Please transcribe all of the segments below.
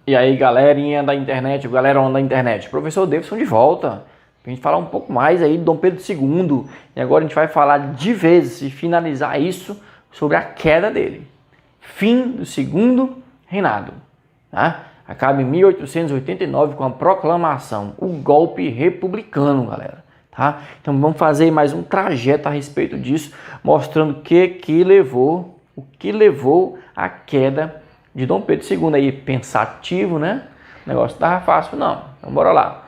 E aí, galerinha da internet, galerão da internet, professor Davidson de volta. Pra gente falar um pouco mais aí de Dom Pedro II. E agora a gente vai falar de vez e finalizar isso sobre a queda dele. Fim do segundo reinado. Tá? Acaba em 1889 com a proclamação, o golpe republicano, galera. Tá? Então vamos fazer mais um trajeto a respeito disso, mostrando o que levou à queda de Dom Pedro II aí, pensativo, né? O negócio não tava fácil não. Então bora lá.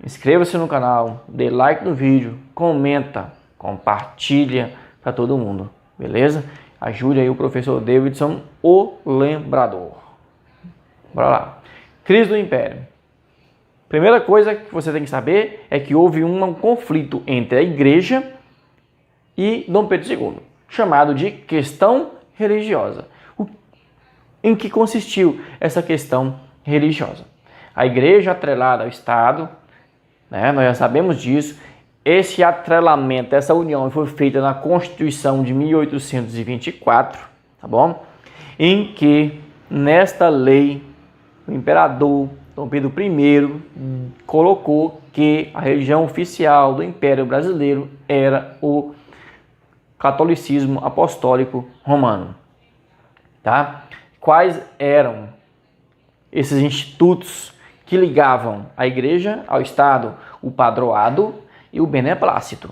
Inscreva-se no canal, dê like no vídeo, comenta, compartilha para todo mundo, beleza? Ajude aí o professor Davidson, o lembrador. Bora lá. Crise do Império. Primeira coisa que você tem que saber é que houve um conflito entre a igreja e Dom Pedro II, chamado de questão religiosa. Em que consistiu essa questão religiosa? A igreja atrelada ao Estado, né, nós já sabemos disso, esse atrelamento, essa união foi feita na Constituição de 1824, tá bom? Em que, nesta lei, o imperador Dom Pedro I colocou que a religião oficial do Império Brasileiro era o catolicismo apostólico romano, tá? Quais eram esses institutos que ligavam a igreja ao Estado? O padroado e o beneplácito.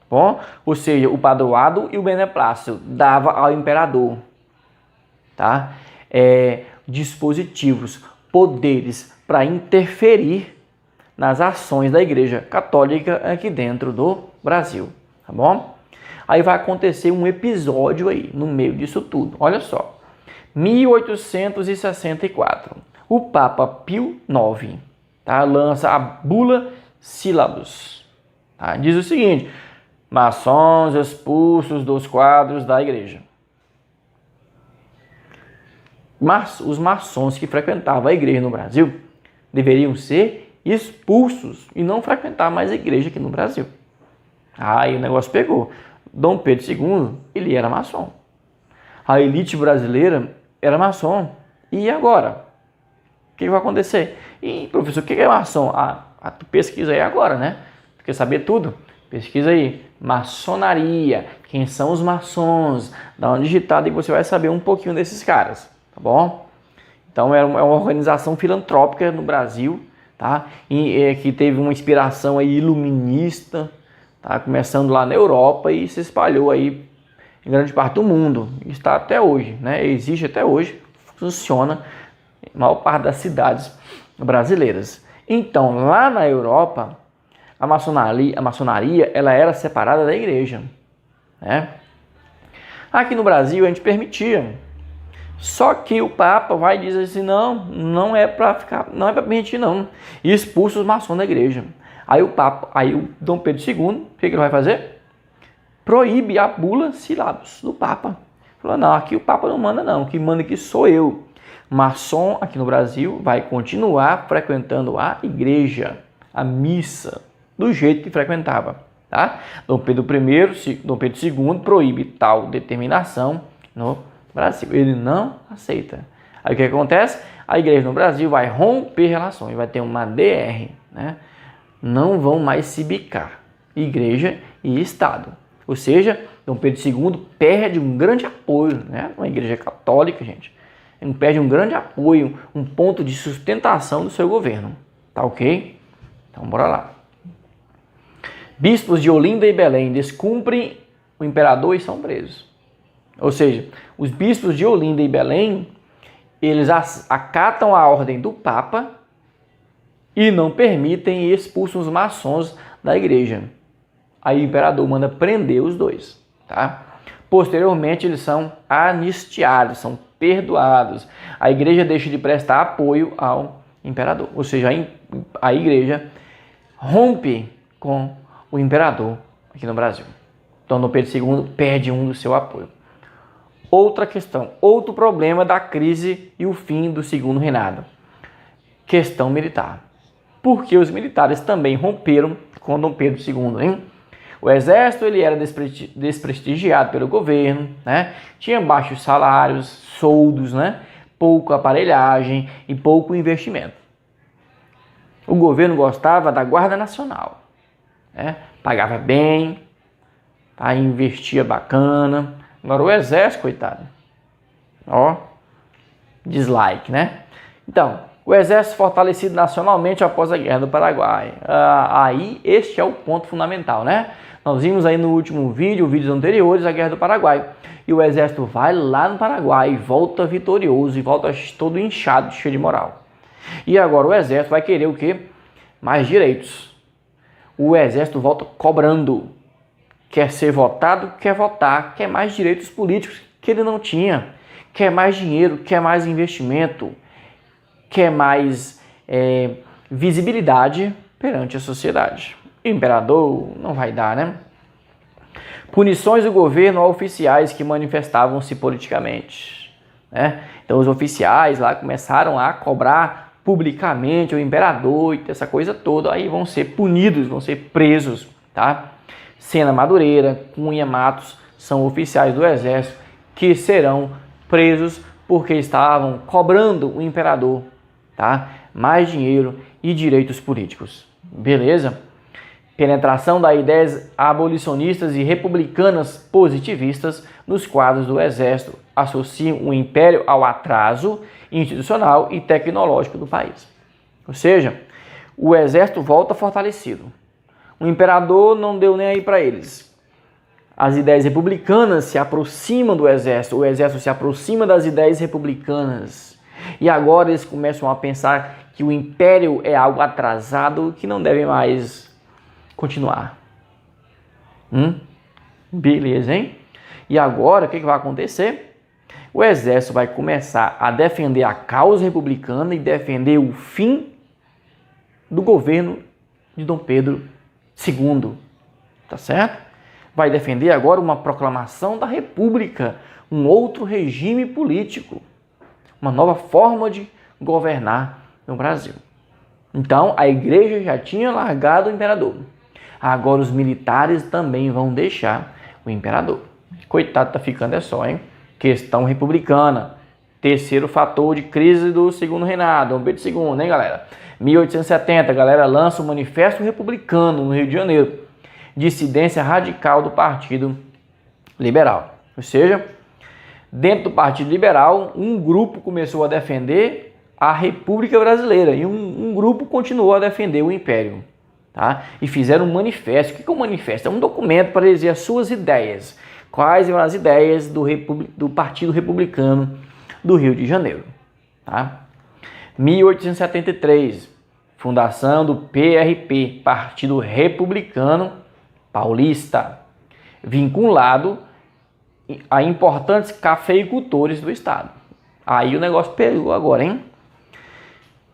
Bom? Ou seja, o padroado e o beneplácito dava ao imperador, tá? Dispositivos, poderes para interferir nas ações da igreja católica aqui dentro do Brasil, tá bom? Aí vai acontecer um episódio aí no meio disso tudo. Olha só. 1864, o Papa Pio IX, tá, lança a bula Sílabus. Tá, diz o seguinte: maçons expulsos dos quadros da igreja. Mas os maçons que frequentavam a igreja no Brasil deveriam ser expulsos e não frequentar mais a igreja aqui no Brasil. Aí o negócio pegou. Dom Pedro II, ele era maçom. A elite brasileira era maçom. E agora? O que vai acontecer? E, professor, o que é maçom? Tu pesquisa aí agora, né? Tu quer saber tudo? Pesquisa aí. Maçonaria. Quem são os maçons? Dá uma digitada e você vai saber um pouquinho desses caras. Tá bom? Então, é uma organização filantrópica no Brasil, tá? E que teve uma inspiração aí iluminista, tá? Começando lá na Europa e se espalhou aí em grande parte do mundo, está até hoje, né? Existe até hoje, funciona em maior parte das cidades brasileiras. Então, lá na Europa, a maçonaria ela era separada da igreja, né? Aqui no Brasil a gente permitia, só que o Papa vai dizer assim, não é para permitir não, e expulsa os maçons da igreja. Aí o Dom Pedro II, o que ele vai fazer? Proíbe a bula Sílabus do Papa. Falou, não, aqui o Papa não manda não, o que manda aqui sou eu. Maçom aqui no Brasil vai continuar frequentando a igreja, a missa, do jeito que frequentava. Tá? Dom Pedro II proíbe tal determinação no Brasil. Ele não aceita. Aí o que acontece? A igreja no Brasil vai romper relações, vai ter uma DR, né? Não vão mais se bicar, igreja e Estado. Ou seja, Dom Pedro II perde um grande apoio, né? Uma igreja católica, gente. Ele perde um grande apoio, um ponto de sustentação do seu governo. Tá ok? Então, bora lá. Bispos de Olinda e Belém descumprem o imperador e são presos. Ou seja, os bispos de Olinda e Belém, eles acatam a ordem do Papa e não permitem e expulsam os maçons da igreja. Aí o imperador manda prender os dois, tá? Posteriormente eles são anistiados, são perdoados. A igreja deixa de prestar apoio ao imperador. Ou seja, a igreja rompe com o imperador aqui no Brasil. Então Dom Pedro II perde do seu apoio. Outra questão, outro problema da crise e o fim do segundo reinado. Questão militar. Porque os militares também romperam com Dom Pedro II, hein? O exército ele era desprestigiado pelo governo, né? Tinha baixos salários, soldos, né? pouca aparelhagem e pouco investimento. O governo gostava da Guarda Nacional, né? Pagava bem, tá? Investia bacana. Agora o Exército, coitado, ó, dislike, né? Então, o Exército fortalecido nacionalmente após a Guerra do Paraguai. Aí, este é o ponto fundamental, né? Nós vimos aí no último vídeo, vídeos anteriores, a Guerra do Paraguai. E o Exército vai lá no Paraguai e volta vitorioso, e volta todo inchado, cheio de moral. E agora o Exército vai querer o quê? Mais direitos. O Exército volta cobrando. Quer ser votado, quer votar, quer mais direitos políticos que ele não tinha. Quer mais dinheiro, quer mais investimento, quer mais visibilidade perante a sociedade. O imperador não vai dar, né? Punições do governo a oficiais que manifestavam-se politicamente, né? Então os oficiais lá começaram a cobrar publicamente o imperador e essa coisa toda, aí vão ser punidos, vão ser presos, tá? Sena Madureira, Cunha, Matos são oficiais do Exército que serão presos porque estavam cobrando o imperador, tá? Mais dinheiro e direitos políticos. Beleza? Penetração das ideias abolicionistas e republicanas positivistas nos quadros do Exército associam o império ao atraso institucional e tecnológico do país. Ou seja, o Exército volta fortalecido. O imperador não deu nem aí para eles. As ideias republicanas se aproximam do Exército, o Exército se aproxima das ideias republicanas. E agora eles começam a pensar que o império é algo atrasado que não deve mais continuar. Beleza, hein? E agora o que vai acontecer? O Exército vai começar a defender a causa republicana e defender o fim do governo de Dom Pedro II. Tá certo? Vai defender agora uma proclamação da República, um outro regime político, uma nova forma de governar no Brasil. Então, a igreja já tinha largado o imperador. Agora os militares também vão deixar o imperador. Coitado, tá ficando só, hein? Questão republicana. Terceiro fator de crise do segundo reinado, Dom Pedro II, hein, galera? 1870, a galera lança o Manifesto Republicano no Rio de Janeiro. Dissidência radical do Partido Liberal. Ou seja, dentro do Partido Liberal, um grupo começou a defender a República Brasileira e um grupo continuou a defender o Império. Tá? E fizeram um manifesto. O que é um manifesto? É um documento para dizer as suas ideias. Quais eram as ideias do Partido Republicano do Rio de Janeiro. Tá? 1873, fundação do PRP, Partido Republicano Paulista, vinculado a importantes cafeicultores do estado. Aí o negócio pegou agora, hein?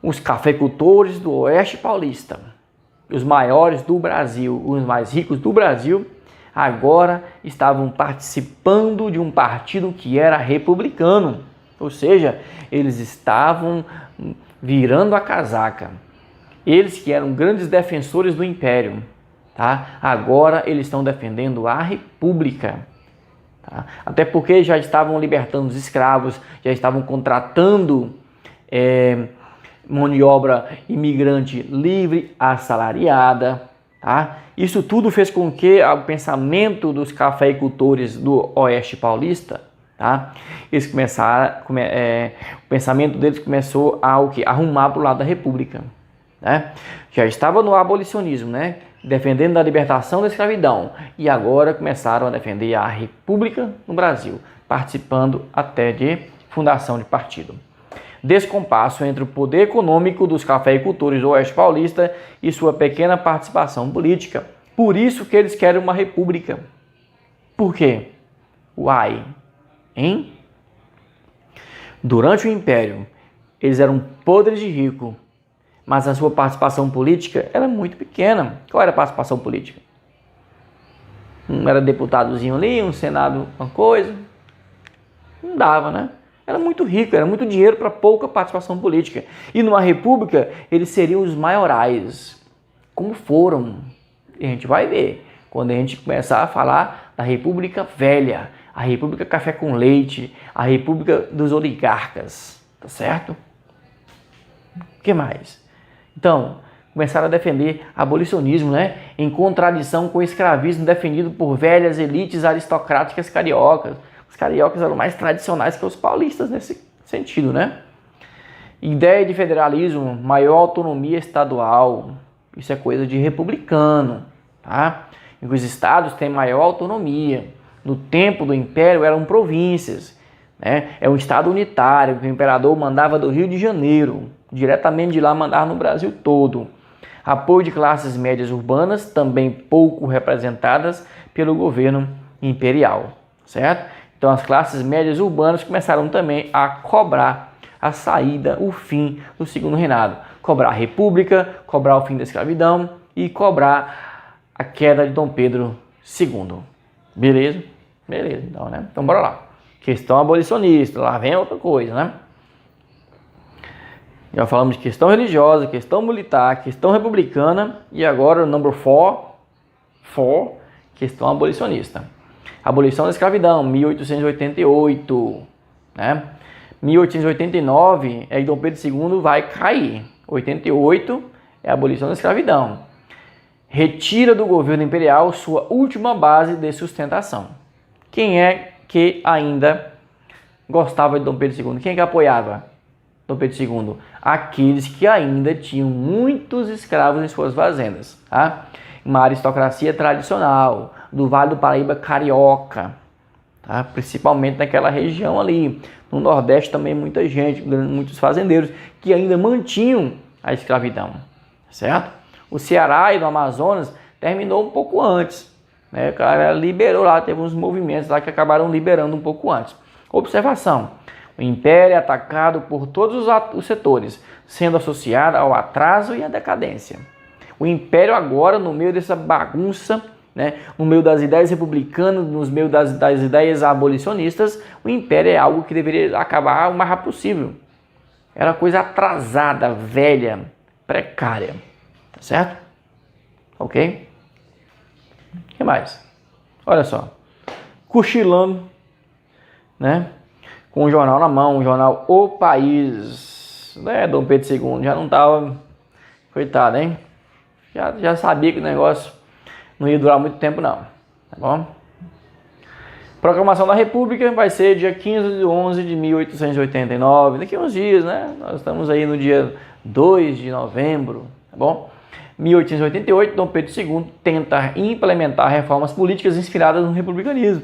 Os cafeicultores do Oeste Paulista, os maiores do Brasil, os mais ricos do Brasil, agora estavam participando de um partido que era republicano. Ou seja, eles estavam virando a casaca. Eles que eram grandes defensores do Império, tá? Agora eles estão defendendo a República. Tá? Até porque já estavam libertando os escravos, já estavam contratando mão de obra imigrante livre, assalariada. Tá? Isso tudo fez com que o pensamento dos cafeicultores do Oeste Paulista, tá? Eles começaram, o pensamento deles começou a arrumar para o lado da República. Né? Já estava no abolicionismo, né? Defendendo a libertação da escravidão, e agora começaram a defender a República no Brasil, participando até de fundação de partido. Descompasso entre o poder econômico dos cafeicultores do Oeste Paulista e sua pequena participação política. Por isso que eles querem uma república. Por quê? Uai, hein? Durante o Império, eles eram podres de rico, mas a sua participação política era muito pequena. Qual era a participação política? Era deputadozinho ali, um senado, uma coisa. Não dava, né? Era muito rico, era muito dinheiro para pouca participação política. E numa república, eles seriam os maiorais. Como foram? E a gente vai ver quando a gente começar a falar da República Velha, a República Café com Leite, a República dos Oligarcas. Tá certo? O que mais? Então, começaram a defender abolicionismo, né? Em contradição com o escravismo defendido por velhas elites aristocráticas cariocas. Os cariocas eram mais tradicionais que os paulistas nesse sentido, né? Ideia de federalismo, maior autonomia estadual. Isso é coisa de republicano, tá? Em que os estados têm maior autonomia. No tempo do Império eram províncias, né? É um estado unitário, que o imperador mandava do Rio de Janeiro, diretamente de lá mandar no Brasil todo. Apoio de classes médias urbanas, também pouco representadas pelo governo imperial, certo? Então as classes médias urbanas começaram também a cobrar a saída, o fim do segundo reinado. Cobrar a república, cobrar o fim da escravidão e cobrar a queda de Dom Pedro II. Beleza? Beleza, então, né? Então bora lá. Questão abolicionista, lá vem outra coisa, né? Já falamos de questão religiosa, questão militar, questão republicana e agora o number 4, questão abolicionista. Abolição da escravidão, 1888, né? 1889 é que Dom Pedro II vai cair. 88 é a abolição da escravidão. Retira do governo imperial sua última base de sustentação. Quem é que ainda gostava de Dom Pedro II? Quem é que apoiava Dom Pedro II? Aqueles que ainda tinham muitos escravos em suas fazendas, tá? Uma aristocracia tradicional, do Vale do Paraíba carioca, tá? Principalmente naquela região ali. No Nordeste também muita gente, muitos fazendeiros que ainda mantinham a escravidão, certo? O Ceará e no Amazonas terminou um pouco antes, né? O cara liberou lá, teve uns movimentos lá que acabaram liberando um pouco antes. Observação: o Império é atacado por todos os setores, sendo associado ao atraso e à decadência. O Império agora, no meio dessa bagunça, né, no meio das ideias republicanas, no meio das ideias abolicionistas, o Império é algo que deveria acabar o mais rápido possível. Era coisa atrasada, velha, precária. Tá certo? Ok? O que mais? Olha só. Cochilando, né? Com o jornal na mão, o jornal O País. Né? Dom Pedro II já não estava... Coitado, hein? Já sabia que o negócio não ia durar muito tempo, não. Tá bom? Proclamação da República vai ser dia 15 de 11 de 1889. Daqui a uns dias, né? Nós estamos aí no dia 2 de novembro. Tá bom? 1888, Dom Pedro II tenta implementar reformas políticas inspiradas no republicanismo.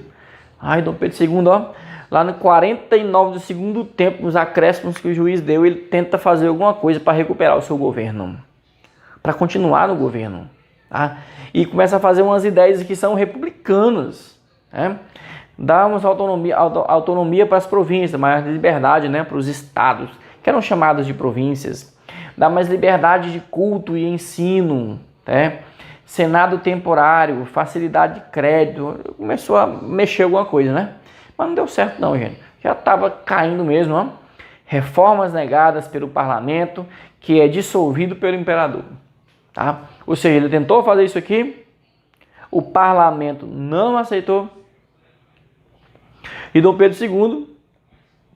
Ai, Dom Pedro II, ó, lá no 49 do segundo tempo, nos acréscimos que o juiz deu, ele tenta fazer alguma coisa para recuperar o seu governo, para continuar no governo, tá? E começa a fazer umas ideias que são republicanas, né? Dá uma autonomia para as províncias, mais liberdade, né, para os estados, que eram chamados de províncias. Dá mais liberdade de culto e ensino, né? Senado temporário, facilidade de crédito. Começou a mexer alguma coisa, né? Mas não deu certo não, gente. Já estava caindo mesmo, ó. Reformas negadas pelo parlamento, que é dissolvido pelo imperador, tá? Ou seja, ele tentou fazer isso aqui, o parlamento não aceitou, e Dom Pedro II,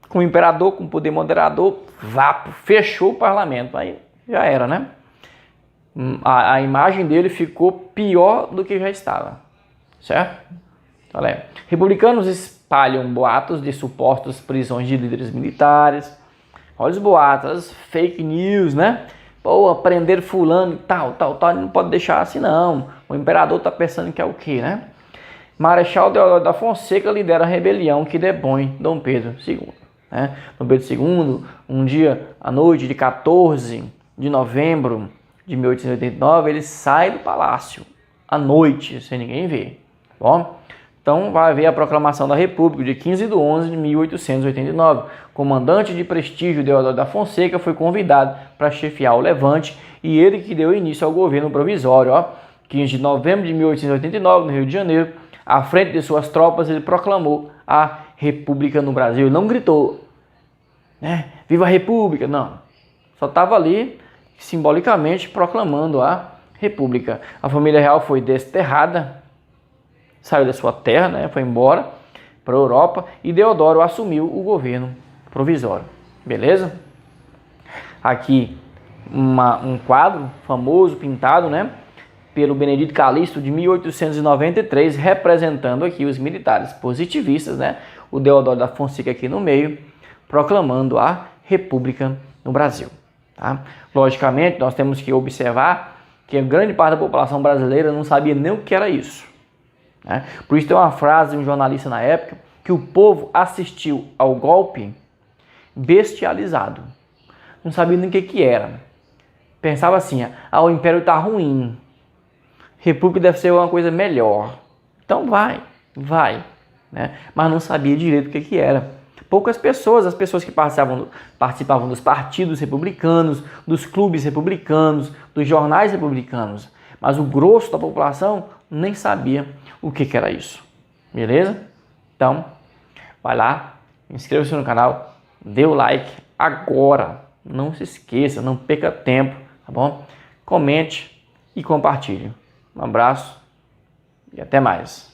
com o imperador, com o poder moderador, fechou o parlamento. Aí já era, né? A imagem dele ficou pior do que já estava, certo? Olha, republicanos espalham boatos de supostas prisões de líderes militares. Olha os boatos, as fake news, né? Pô, prender fulano e tal, não pode deixar assim não. O imperador tá pensando que é o quê, né? Marechal Deodoro da Fonseca lidera a rebelião que depõe Dom Pedro II. Né? Dom Pedro II, um dia à noite de 14 de novembro de 1889, ele sai do palácio à noite, sem ninguém ver. Bom? Então vai haver a proclamação da República de 15 de 11 de 1889. Comandante de prestígio Deodoro da Fonseca foi convidado para chefiar o levante e ele que deu início ao governo provisório. 15 de novembro de 1889, no Rio de Janeiro, à frente de suas tropas, ele proclamou a República no Brasil. Ele não gritou, né, viva a República, não. Só estava ali, simbolicamente, proclamando a República. A família real foi desterrada, saiu da sua terra, né, foi embora para a Europa, e Deodoro assumiu o governo provisório. Beleza? Aqui um quadro famoso, pintado, né, pelo Benedito Calixto, de 1893, representando aqui os militares positivistas, né, o Deodoro da Fonseca aqui no meio, proclamando a República no Brasil. Tá? Logicamente, nós temos que observar que a grande parte da população brasileira não sabia nem o que era isso. Né? Por isso tem uma frase de um jornalista na época, que o povo assistiu ao golpe bestializado. Não sabia nem o que era. Pensava assim, o Império está ruim, República deve ser uma coisa melhor. Então vai. Né? Mas não sabia direito o que era. Poucas pessoas, as pessoas que participavam dos partidos republicanos, dos clubes republicanos, dos jornais republicanos. Mas o grosso da população nem sabia o que era isso. Beleza? Então, vai lá, inscreva-se no canal, dê o like agora. Não se esqueça, não perca tempo, tá bom? Comente e compartilhe. Um abraço e até mais.